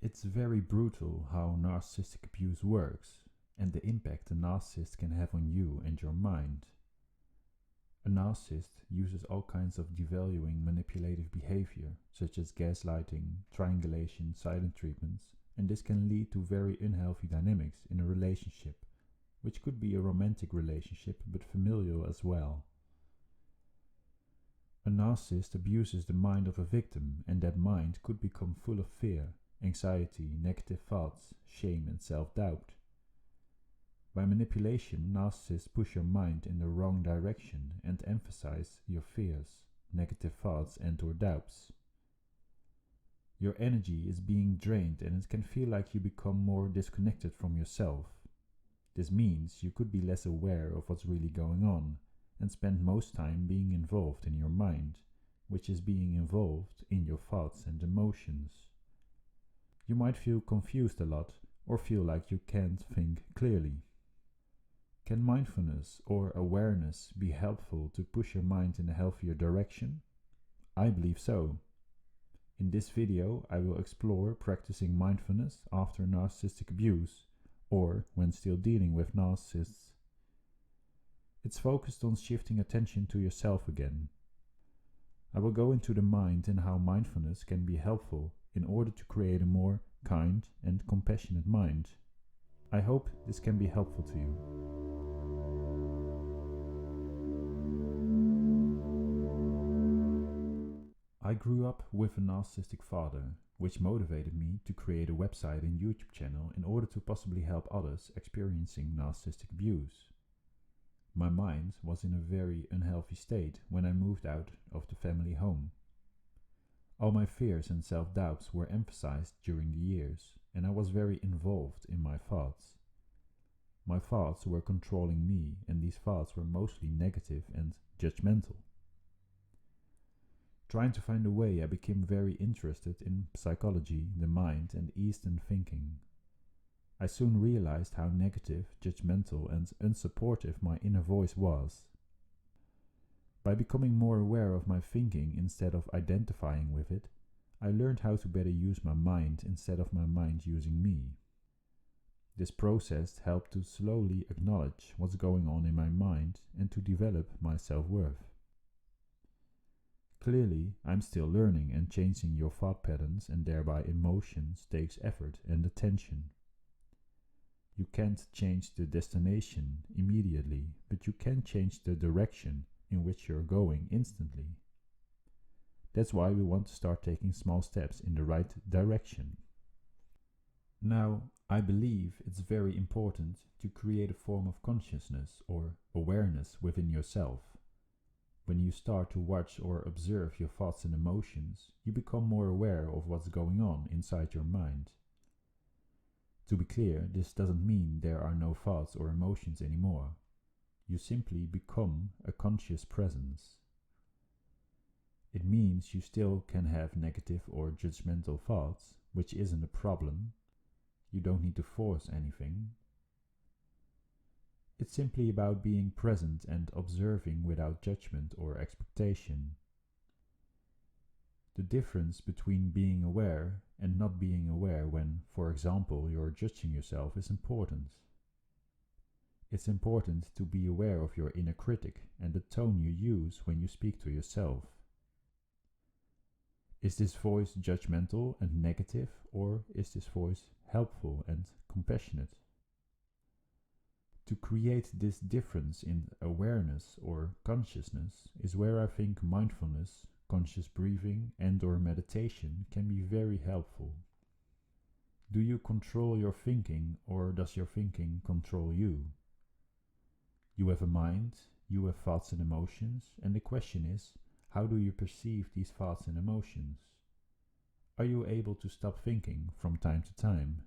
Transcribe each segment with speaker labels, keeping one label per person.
Speaker 1: It's very brutal how narcissistic abuse works and the impact a narcissist can have on you and your mind. A narcissist uses all kinds of devaluing manipulative behavior, such as gaslighting, triangulation, silent treatments, and this can lead to very unhealthy dynamics in a relationship, which could be a romantic relationship but familial as well. A narcissist abuses the mind of a victim, and that mind could become full of fear, anxiety, negative thoughts, shame, and self-doubt. By manipulation, narcissists push your mind in the wrong direction and emphasize your fears, negative thoughts, and/or doubts. Your energy is being drained and it can feel like you become more disconnected from yourself. This means you could be less aware of what's really going on and spend most time being involved in your mind, which is being involved in your thoughts and emotions. You might feel confused a lot or feel like you can't think clearly. Can mindfulness or awareness be helpful to push your mind in a healthier direction? I believe so. In this video, I will explore practicing mindfulness after narcissistic abuse or when still dealing with narcissists. It's focused on shifting attention to yourself again. I will go into the mind and how mindfulness can be helpful in order to create a more kind and compassionate mind. I hope this can be helpful to you. I grew up with a narcissistic father, which motivated me to create a website and YouTube channel in order to possibly help others experiencing narcissistic abuse. My mind was in a very unhealthy state when I moved out of the family home. All my fears and self-doubts were emphasized during the years, and I was very involved in my thoughts. My thoughts were controlling me, and these thoughts were mostly negative and judgmental. Trying to find a way, I became very interested in psychology, the mind, and Eastern thinking. I soon realized how negative, judgmental, and unsupportive my inner voice was. By becoming more aware of my thinking instead of identifying with it, I learned how to better use my mind instead of my mind using me. This process helped to slowly acknowledge what's going on in my mind and to develop my self-worth. Clearly, I'm still learning, and changing your thought patterns and thereby emotions takes effort and attention. You can't change the destination immediately, but you can change the direction in which you're going instantly. That's why we want to start taking small steps in the right direction. Now, I believe it's very important to create a form of consciousness or awareness within yourself. When you start to watch or observe your thoughts and emotions, you become more aware of what's going on inside your mind. To be clear, this doesn't mean there are no thoughts or emotions anymore. You simply become a conscious presence. It means you still can have negative or judgmental thoughts, which isn't a problem. You don't need to force anything. It's simply about being present and observing without judgment or expectation. The difference between being aware and not being aware when, for example, you're judging yourself is important. It's important to be aware of your inner critic and the tone you use when you speak to yourself. Is this voice judgmental and negative, or is this voice helpful and compassionate? To create this difference in awareness or consciousness is where I think mindfulness, conscious breathing, and/or meditation can be very helpful. Do you control your thinking, or does your thinking control you? You have a mind, you have thoughts and emotions, and the question is, how do you perceive these thoughts and emotions? Are you able to stop thinking from time to time?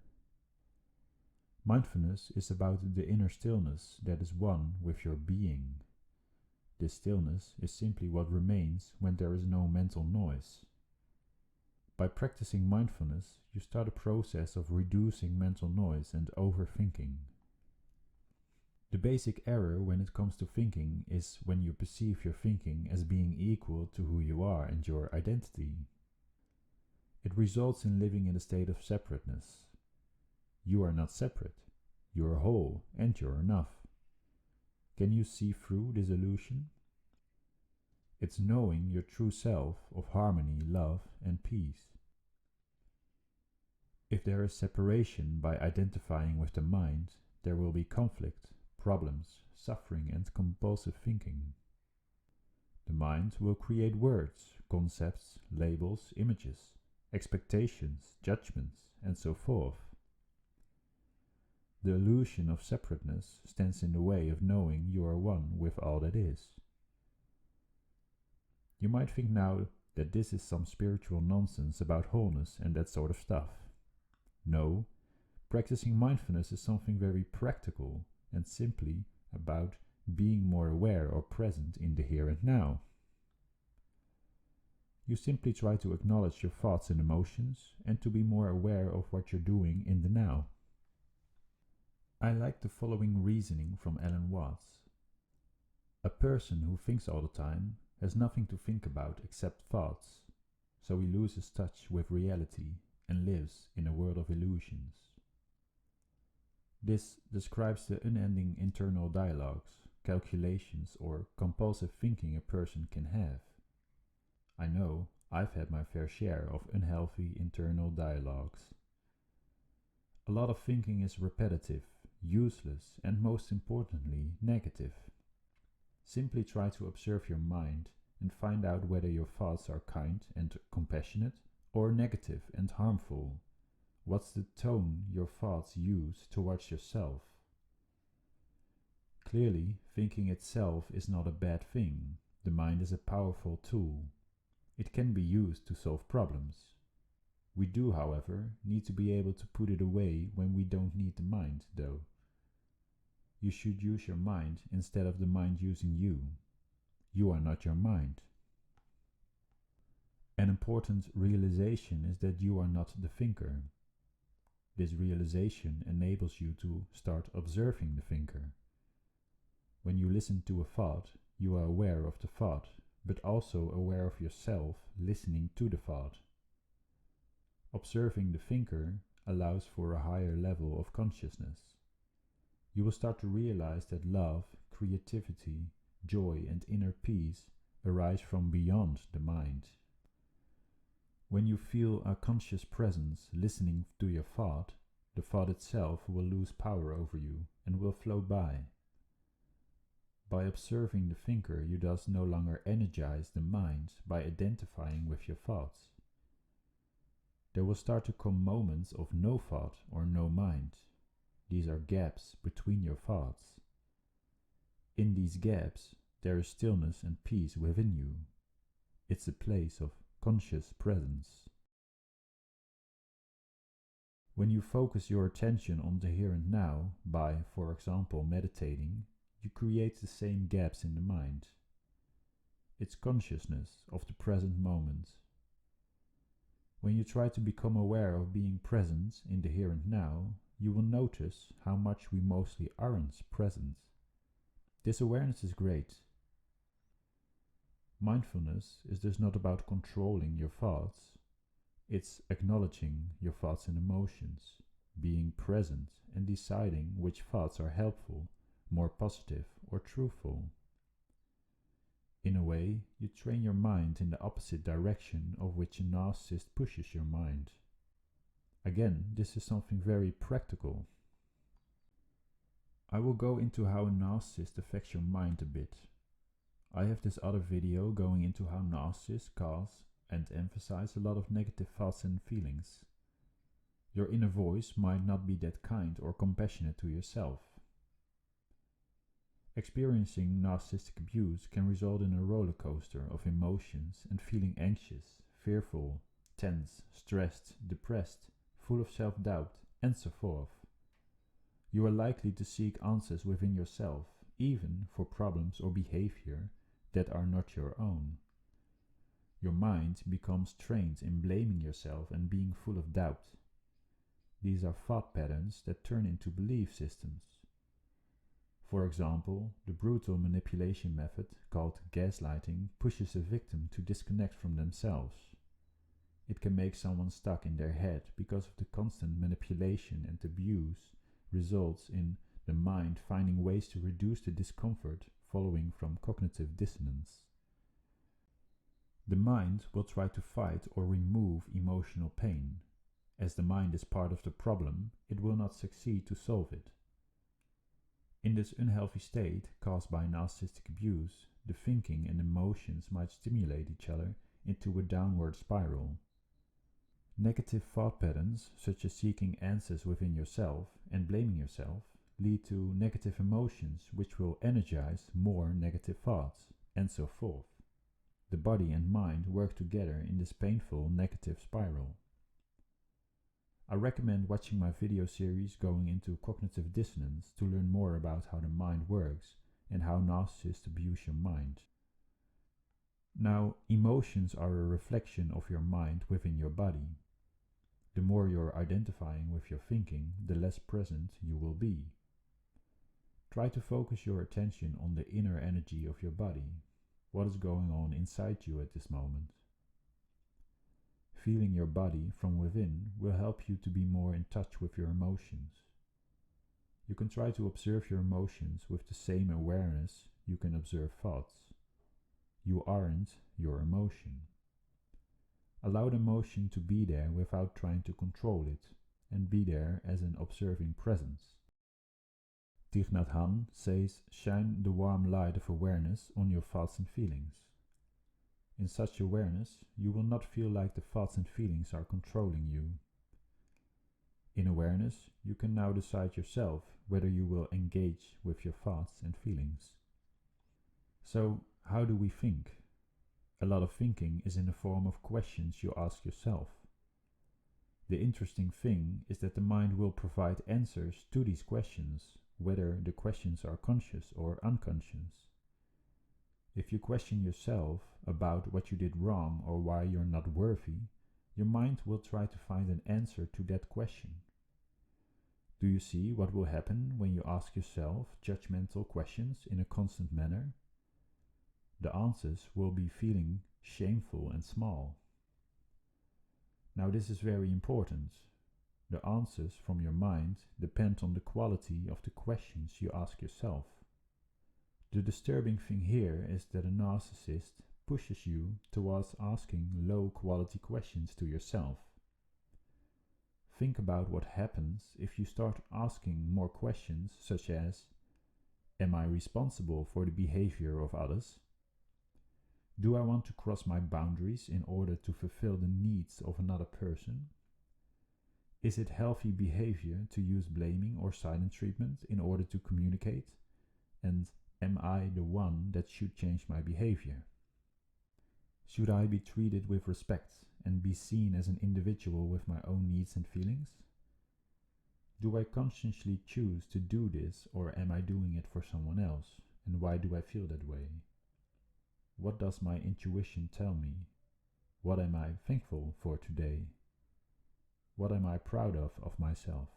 Speaker 1: Mindfulness is about the inner stillness that is one with your being. This stillness is simply what remains when there is no mental noise. By practicing mindfulness, you start a process of reducing mental noise and overthinking. The basic error when it comes to thinking is when you perceive your thinking as being equal to who you are and your identity. It results in living in a state of separateness. You are not separate. You are whole and you're enough. Can you see through this illusion? It's knowing your true self of harmony, love, and peace. If there is separation by identifying with the mind, there will be conflict, problems, suffering, and compulsive thinking. The mind will create words, concepts, labels, images, expectations, judgments, and so forth. The illusion of separateness stands in the way of knowing you are one with all that is. You might think now that this is some spiritual nonsense about wholeness and that sort of stuff. No, practicing mindfulness is something very practical and simply about being more aware or present in the here and now. You simply try to acknowledge your thoughts and emotions and to be more aware of what you're doing in the now. I like the following reasoning from Alan Watts. A person who thinks all the time has nothing to think about except thoughts, so he loses touch with reality and lives in a world of illusions. This describes the unending internal dialogues, calculations, or compulsive thinking a person can have. I know I've had my fair share of unhealthy internal dialogues. A lot of thinking is repetitive, useless, and most importantly, negative. Simply try to observe your mind and find out whether your thoughts are kind and compassionate or negative and harmful. What's the tone your thoughts use towards yourself? Clearly, thinking itself is not a bad thing. The mind is a powerful tool. It can be used to solve problems. We do, however, need to be able to put it away when we don't need the mind, though. You should use your mind instead of the mind using you. You are not your mind. An important realization is that you are not the thinker. This realization enables you to start observing the thinker. When you listen to a thought, you are aware of the thought, but also aware of yourself listening to the thought. Observing the thinker allows for a higher level of consciousness. You will start to realize that love, creativity, joy, and inner peace arise from beyond the mind. When you feel a conscious presence listening to your thought, the thought itself will lose power over you and will float by. By observing the thinker, you thus no longer energize the mind by identifying with your thoughts. There will start to come moments of no thought or no mind. These are gaps between your thoughts. In these gaps, there is stillness and peace within you. It's a place of conscious presence. When you focus your attention on the here and now by, for example, meditating, you create the same gaps in the mind. It's consciousness of the present moment. When you try to become aware of being present in the here and now, you will notice how much we mostly aren't present. This awareness is great. Mindfulness is thus not about controlling your thoughts. It's acknowledging your thoughts and emotions, being present and deciding which thoughts are helpful, more positive or truthful. In a way, you train your mind in the opposite direction of which a narcissist pushes your mind. Again, this is something very practical. I will go into how a narcissist affects your mind a bit. I have this other video going into how narcissists cause and emphasize a lot of negative thoughts and feelings. Your inner voice might not be that kind or compassionate to yourself. Experiencing narcissistic abuse can result in a roller coaster of emotions and feeling anxious, fearful, tense, stressed, depressed, full of self-doubt, and so forth. You are likely to seek answers within yourself, even for problems or behavior that are not your own. Your mind becomes trained in blaming yourself and being full of doubt. These are thought patterns that turn into belief systems. For example, the brutal manipulation method called gaslighting pushes a victim to disconnect from themselves. It can make someone stuck in their head because of the constant manipulation and abuse results in the mind finding ways to reduce the discomfort following from cognitive dissonance. The mind will try to fight or remove emotional pain. As the mind is part of the problem, it will not succeed to solve it. In this unhealthy state caused by narcissistic abuse, the thinking and emotions might stimulate each other into a downward spiral. Negative thought patterns, such as seeking answers within yourself and blaming yourself, lead to negative emotions which will energize more negative thoughts, and so forth. The body and mind work together in this painful negative spiral. I recommend watching my video series Going into Cognitive Dissonance to learn more about how the mind works and how narcissists abuse your mind. Now, emotions are a reflection of your mind within your body. The more you're identifying with your thinking, the less present you will be. Try to focus your attention on the inner energy of your body. What is going on inside you at this moment? Feeling your body from within will help you to be more in touch with your emotions. You can try to observe your emotions with the same awareness you can observe thoughts. You aren't your emotion. Allow the emotion to be there without trying to control it, and be there as an observing presence. Thich Nhat Hanh says, shine the warm light of awareness on your thoughts and feelings. In such awareness, you will not feel like the thoughts and feelings are controlling you. In awareness, you can now decide yourself whether you will engage with your thoughts and feelings. So, how do we think? A lot of thinking is in the form of questions you ask yourself. The interesting thing is that the mind will provide answers to these questions, whether the questions are conscious or unconscious. If you question yourself about what you did wrong or why you're not worthy, your mind will try to find an answer to that question. Do you see what will happen when you ask yourself judgmental questions in a constant manner? The answers will be feeling shameful and small. Now this is very important. The answers from your mind depend on the quality of the questions you ask yourself. The disturbing thing here is that a narcissist pushes you towards asking low-quality questions to yourself. Think about what happens if you start asking more questions such as, am I responsible for the behavior of others? Do I want to cross my boundaries in order to fulfill the needs of another person? Is it healthy behavior to use blaming or silent treatment in order to communicate? And am I the one that should change my behavior? Should I be treated with respect and be seen as an individual with my own needs and feelings? Do I consciously choose to do this, or am I doing it for someone else? And why do I feel that way? What does my intuition tell me? What am I thankful for today? What am I proud of myself?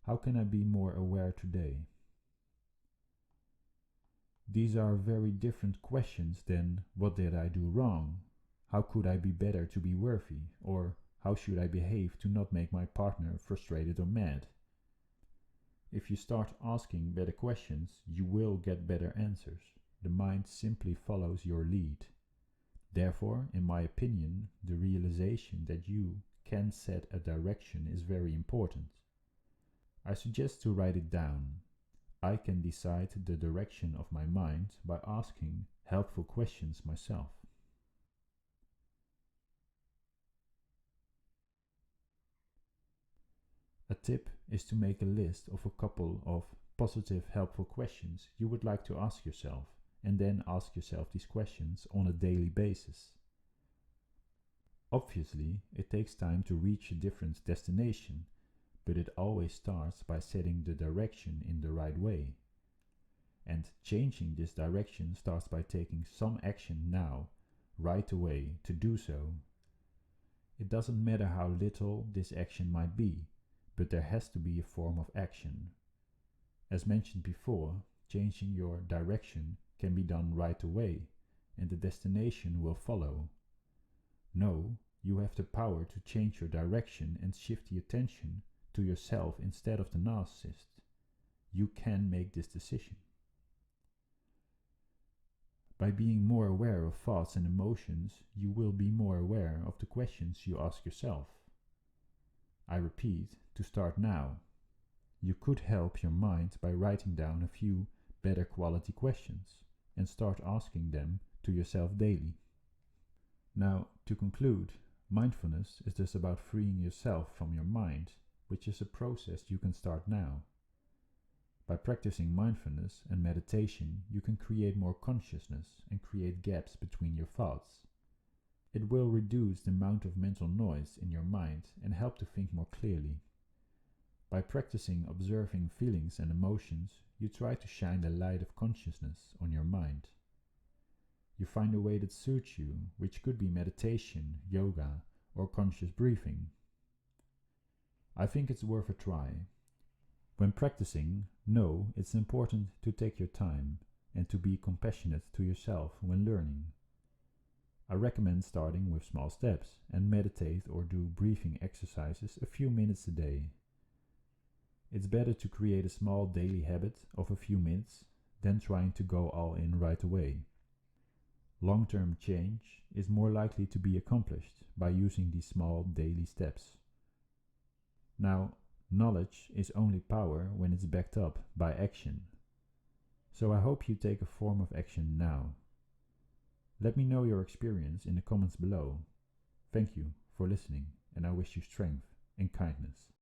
Speaker 1: How can I be more aware today? These are very different questions than what did I do wrong? How could I be better to be worthy? Or how should I behave to not make my partner frustrated or mad? If you start asking better questions, you will get better answers. The mind simply follows your lead. Therefore, in my opinion, the realization that you can set a direction is very important. I suggest to write it down. I can decide the direction of my mind by asking helpful questions myself. A tip is to make a list of a couple of positive, helpful questions you would like to ask yourself, and then ask yourself these questions on a daily basis. Obviously, it takes time to reach a different destination, but it always starts by setting the direction in the right way. And changing this direction starts by taking some action now, right away, to do so. It doesn't matter how little this action might be, but there has to be a form of action. As mentioned before, changing your direction can be done right away, and the destination will follow. No, you have the power to change your direction and shift the attention to yourself instead of the narcissist. You can make this decision. By being more aware of thoughts and emotions, you will be more aware of the questions you ask yourself. I repeat, to start now. You could help your mind by writing down a few better quality questions and start asking them to yourself daily. Now, to conclude, mindfulness is just about freeing yourself from your mind, which is a process you can start now. By practicing mindfulness and meditation, you can create more consciousness and create gaps between your thoughts. It will reduce the amount of mental noise in your mind and help to think more clearly. By practicing observing feelings and emotions, you try to shine the light of consciousness on your mind. You find a way that suits you, which could be meditation, yoga, or conscious breathing. I think it's worth a try. When practicing, know it's important to take your time and to be compassionate to yourself when learning. I recommend starting with small steps and meditate or do breathing exercises a few minutes a day. It's better to create a small daily habit of a few minutes than trying to go all in right away. Long-term change is more likely to be accomplished by using these small daily steps. Now, knowledge is only power when it's backed up by action. So I hope you take a form of action now. Let me know your experience in the comments below. Thank you for listening, and I wish you strength and kindness.